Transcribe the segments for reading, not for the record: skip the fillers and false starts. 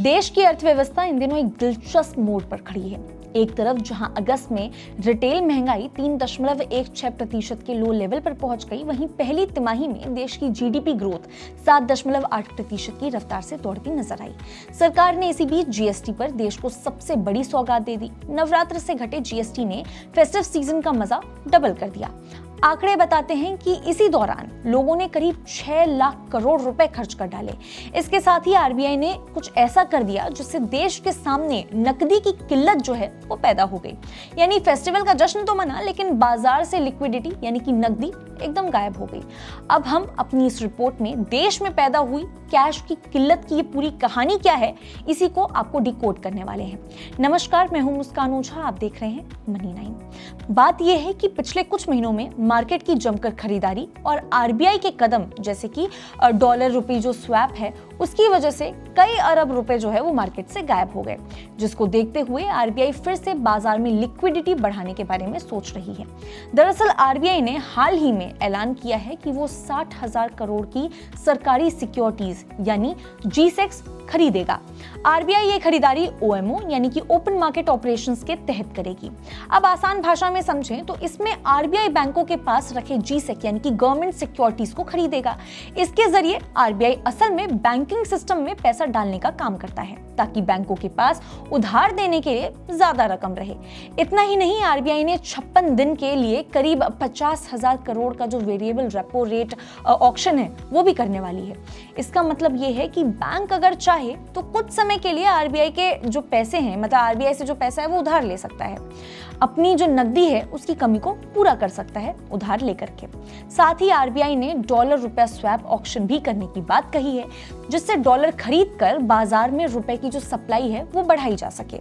देश की अर्थव्यवस्था इन दिनों एक दिलचस्प मोड़ पर खड़ी है। एक तरफ जहां अगस्त में रिटेल महंगाई 3.16% के लो लेवल पर पहुंच गई, वहीं पहली तिमाही में देश की जीडीपी ग्रोथ 7.8% की रफ्तार से दौड़ती नजर आई। सरकार ने इसी बीच जीएसटी पर देश को सबसे बड़ी सौगात दे दी। नवरात्र से घटे जीएसटी ने फेस्टिव सीजन का मजा डबल कर दिया। आंकड़े बताते हैं कि इसी दौरान लोगों ने करीब 6 लाख करोड़ रुपए खर्च कर डाले। इसके साथ ही आरबीआई ने कुछ ऐसा कर दिया जिससे देश के सामने नकदी की किल्लत जो है वो पैदा हो गई। यानी फेस्टिवल का जश्न तो मना, लेकिन बाजार से लिक्विडिटी यानी कि नकदी एकदम गायब हो गई। अब हम अपनी इस रिपोर्ट में देश में पैदा हुई कैश की किल्लत की ये पूरी कहानी क्या है, इसी को आपको डिकोड करने वाले हैं। नमस्कार, मैं हूं मुस्कान ओझा, आप देख रहे हैं मनी 9। बात यह है कि पिछले कुछ महीनों में मार्केट की जमकर खरीदारी और आरबीआई के कदम, जैसे कि डॉलर रुपये जो स्वैप है, उसकी वजह से कई अरब रुपए जो है वो मार्केट से गायब हो गए, जिसको देखते हुए आरबीआई फिर से बाजार में लिक्विडिटी बढ़ाने के बारे में सोच रही है। दरअसल आरबीआई ने हाल ही में ऐलान किया है कि वो 60,000 करोड़ की सरकारी सिक्योरिटीज यानी G-Secs खरीदेगा। आरबीआई ये खरीदारी ओएमओ यानी कि ओपन मार्केट ऑपरेशंस के तहत करेगी। अब आसान भाषा में समझें तो इसमें आरबीआई बैंकों के पास रखे G-Sec यानी कि गवर्नमेंट सिक्योरिटीज को खरीदेगा। इसके जरिए आरबीआई असल में बैंकिंग सिस्टम में पैसा डालने का काम करता है, ताकि बैंकों के पास उधार देने के लिए ज्यादा रकम रहे। इतना ही नहीं, आरबीआई ने 56 दिन के लिए करीब 50,000 करोड़ का जो वेरिएबल रेपो रेट ऑक्शन है वो भी करने वाली है। इसका मतलब ये है कि बैंक अगर चाहे तो कुछ समय के लिए आरबीआई के जो पैसे हैं, मतलब आरबीआई से जो पैसा है वो उधार ले सकता है, अपनी जो नकदी है उसकी कमी को पूरा कर सकता है उधार लेकर के। साथ ही आरबीआई ने डॉलर रुपया स्वैप ऑक्शन भी करने की बात कही है, जिससे डॉलर खरीद कर बाजार में रुपए की जो सप्लाई है वो बढ़ाई जा सके।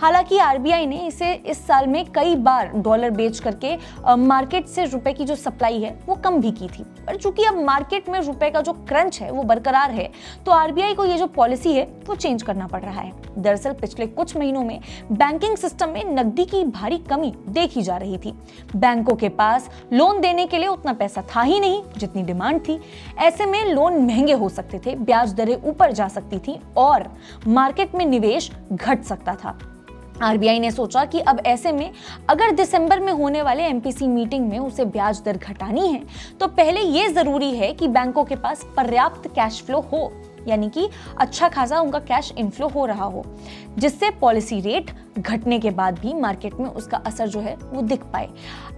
हालांकि आरबीआई ने इसे इस साल में कई बार डॉलर बेच करके मार्केट से रुपए की जो सप्लाई है वो कम भी की थी, पर चूंकि अब मार्केट में रुपए का जो क्रंच है वो बरकरार है, तो आरबीआई को ये जो पॉलिसी है वो चेंज करना पड़ रहा है। दरअसल पिछले कुछ महीनों में बैंकिंग सिस्टम में नकदी की भारी कमी देखी जा रही थी। बैंकों के पास लोन देने के लिए उतना पैसा था ही नहीं जितनी डिमांड थी। ऐसे में लोन महंगे हो सकते थे, ब्याज दरें ऊपर जा सकती थी और मार्केट में निवेश घट सकता था। आरबीआई ने सोचा कि अब ऐसे में अगर दिसंबर में होने वाले एमपीसी मीटिंग में उसे ब्याज दर घटानी है, तो पहले ये जरूरी है कि बैंकों के पास पर्याप्त कैश फ्लो हो, यानी कि अच्छा खासा उनका कैश इनफ्लो हो रहा हो, जिससे पॉलिसी रेट घटने के बाद भी मार्केट में उसका असर जो है वो दिख पाए।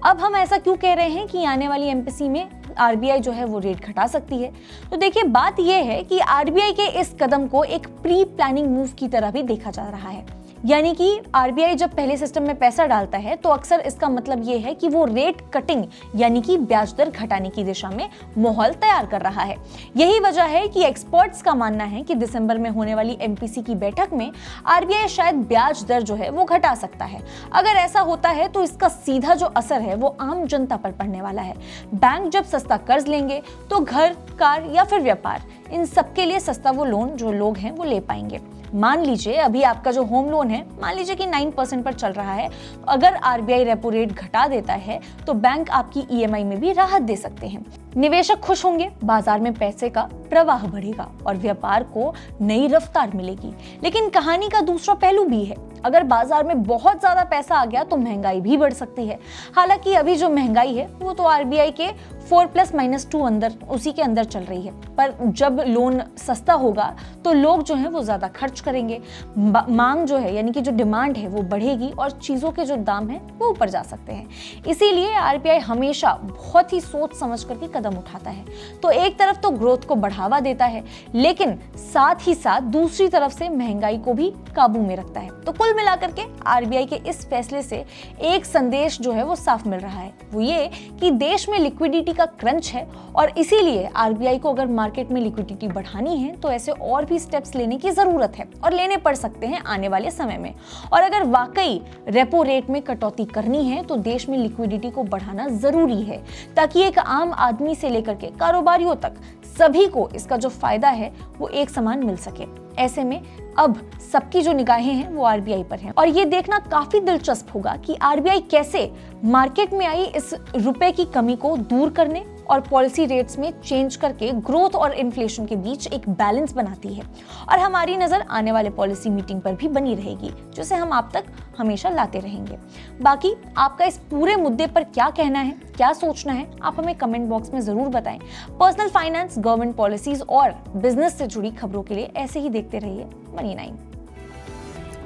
अब हम ऐसा क्यों कह रहे हैं कि आने वाली एमपीसी में आरबीआई जो है वो रेट घटा सकती है? तो देखिए, बात यह है कि आरबीआई के इस कदम को एक प्री प्लानिंग मूव की तरह भी देखा जा रहा है। यानी कि आरबीआई जब पहले सिस्टम में पैसा डालता है तो अक्सर इसका मतलब ये है कि वो रेट कटिंग यानी कि ब्याज दर घटाने की दिशा में माहौल तैयार कर रहा है। यही वजह है कि एक्सपर्ट्स का मानना है कि दिसंबर में होने वाली एमपीसी की बैठक में आरबीआई शायद ब्याज दर जो है वो घटा सकता है। अगर ऐसा होता है तो इसका सीधा जो असर है वो आम जनता पर पड़ने वाला है। बैंक जब सस्ता कर्ज लेंगे तो घर, कार या फिर व्यापार, इन सबके लिए सस्ता वो लोन जो लोग हैं वो ले पाएंगे। मान लीजिए अभी आपका जो होम लोन है, मान लीजिए कि 9% पर चल रहा है, तो अगर आरबीआई रेपो रेट घटा देता है तो बैंक आपकी ईएमआई में भी राहत दे सकते हैं। निवेशक खुश होंगे, बाजार में पैसे का प्रवाह बढ़ेगा और व्यापार को नई रफ्तार मिलेगी। लेकिन कहानी का दूसरा पहलू भी है। अगर बाजार में बहुत ज्यादा पैसा आ गया तो महंगाई भी बढ़ सकती है। हालांकि अभी जो महंगाई है वो तो आरबीआई के 4+-2 अंदर उसी के अंदर चल रही है, पर जब लोन सस्ता होगा तो लोग जो है वो ज्यादा खर्च करेंगे, मांग जो है यानी कि जो डिमांड है वो बढ़ेगी और चीजों के जो दाम है वो ऊपर जा सकते हैं। इसीलिए आरबीआई हमेशा बहुत ही सोच समझ करके कदम उठाता है। तो एक तरफ तो ग्रोथ को बढ़ावा देता है, लेकिन साथ ही साथ दूसरी तरफ से महंगाई को भी काबू में रखता है। तो कुल मिलाकर के आरबीआई के इस फैसले से एक संदेश जो है वो साफ मिल रहा है, वो ये कि देश में लिक्विडिटी का क्रंच है और इसीलिए आरबीआई को अगर मार्केट में लिक्विडिटी बढ़ानी है तो ऐसे और भी स्टेप्स लेने की जरूरत है और लेने पड़ सकते हैं आने वाले समय में। और अगर वाकई रेपो रेट में कटौती करनी है तो देश में लिक्विडिटी को बढ़ाना जरूरी है, ताकि एक आम आदमी से लेकर के कारोबारियों तक सभी को इसका जो फायदा है वो एक समान मिल सके। ऐसे में अब सबकी जो निगाहें हैं वो आरबीआई पर हैं और ये देखना काफी दिलचस्प होगा कि आरबीआई कैसे मार्केट में आई इस रुपए की कमी को दूर करने और पॉलिसी रेट्स में चेंज करके ग्रोथ और इन्फ्लेशन के बीच एक बैलेंस बनाती है। और हमारी नजर आने वाले पॉलिसी मीटिंग पर भी बनी रहेगी, जिसे हम आप तक हमेशा लाते रहेंगे। बाकी आपका इस पूरे मुद्दे पर क्या कहना है, क्या सोचना है, आप हमें कमेंट बॉक्स में जरूर बताएं। पर्सनल फाइनेंस, गवर्नमेंट पॉलिसीज और बिजनेस से जुड़ी खबरों के लिए ऐसे ही देखते रहिए मनी9।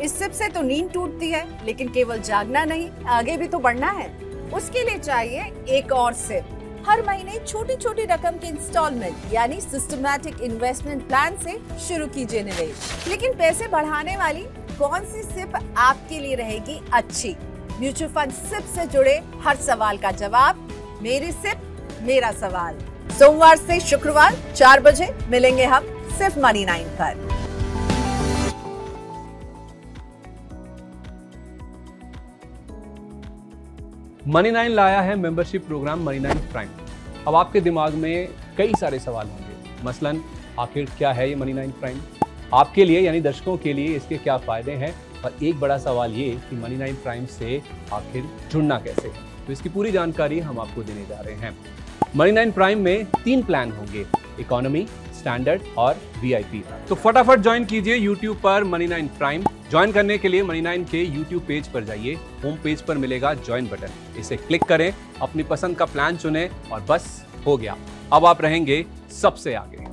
इस सिप से तो नींद टूटती है, लेकिन केवल जागना नहीं, आगे भी तो बढ़ना है। उसके लिए चाहिए एक और सिप। हर महीने छोटी छोटी रकम के इंस्टॉलमेंट यानी सिस्टमैटिक इन्वेस्टमेंट प्लान से शुरू कीजिए निवेश। लेकिन पैसे बढ़ाने वाली कौन सी सिप आपके लिए रहेगी अच्छी? म्यूचुअल फंड सिप से जुड़े हर सवाल का जवाब मेरी सिप मेरा सवाल। सोमवार से शुक्रवार 4 बजे मिलेंगे हम सिर्फ मनी9 पर। मनी9 लाया है मेंबरशिप प्रोग्राम मनी9 प्राइम। अब आपके दिमाग में कई सारे सवाल होंगे, मसलन आखिर क्या है ये मनी9 प्राइम, आपके लिए यानी दर्शकों के लिए इसके क्या फायदे हैं, और एक बड़ा सवाल ये कि मनी9 प्राइम से आखिर जुड़ना कैसे है। तो इसकी पूरी जानकारी हम आपको देने जा रहे हैं। मनी9 प्राइम में 3 प्लान होंगे, इकोनॉमी, स्टैंडर्ड और वीआईपी। तो फटाफट ज्वाइन कीजिए यूट्यूब पर मनी9 प्राइम। ज्वाइन करने के लिए मनी9 के यूट्यूब पेज पर जाइए, होम पेज पर मिलेगा ज्वाइन बटन, इसे क्लिक करें, अपनी पसंद का प्लान चुनें और बस हो गया, अब आप रहेंगे सबसे आगे।